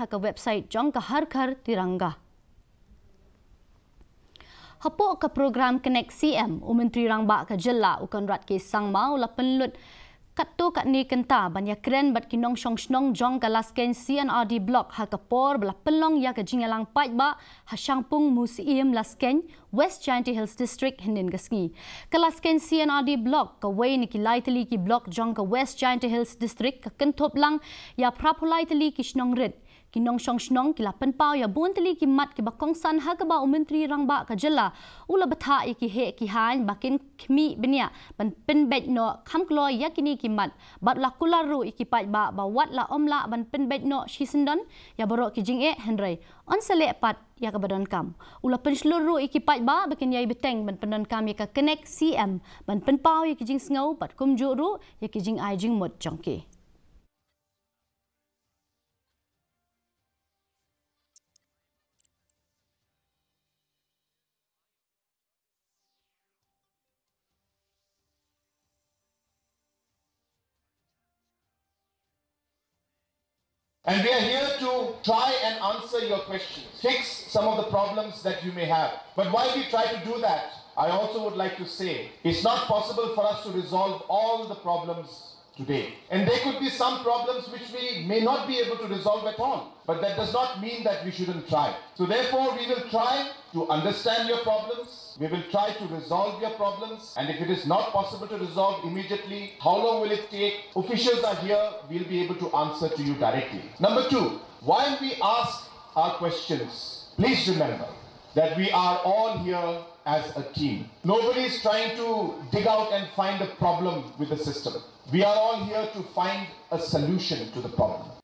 ke website Jong ke har di Rangbah. Hapok ke program Connect CM, Myntri Rangbah ke Jylla ukan rat ke sang mau la penlut katto kat ni kenta banyak Kren bat kinong Shon Jong ke Laskeiñ C&Rd block ha ke por bela pelong ya ke Imlang ba ha Shangpung Museum Laskeiñ West Giant Hills District hinin gasngi ke Laskeiñ C&Rd block ke way ni kilai teli ki block Jong ke West Giant Hills District ke kentop lang ya prapulai teli ki Red kinong Shon kila penpau ya bun teli ki mat ki bakong san ha ke ba Myntri Rangbah ke Jylla ula betha ki he ki han bakin kmi benia ban penbet no kham kloi ya kini ki mat bat la kularu iki pai ba wat la omla ban penbet no shisendon ya borok ki jing henry on sele pat ya ke badon kam ula pensluru iki pai ba bakin yai beteng ban pendon kam ya ke connect cm ban penpau ya ki jing ngau pat kum juru ya ki jing ai jing mot jongke. And we are here to try and answer your questions, fix some of the problems that you may have. But while we try to do that, I also would like to say it's not possible for us to resolve all the problems today. And there could be some problems which we may not be able to resolve at all. But that does not mean that we shouldn't try. So therefore, we will try to understand your problems. We will try to resolve your problems. And if it is not possible to resolve immediately, how long will it take? Officials are here. We'll be able to answer to you directly. Number two, while we ask our questions, please remember that we are all here as a team. Nobody is trying to dig out and find a problem with the system. We are all here to find a solution to the problem.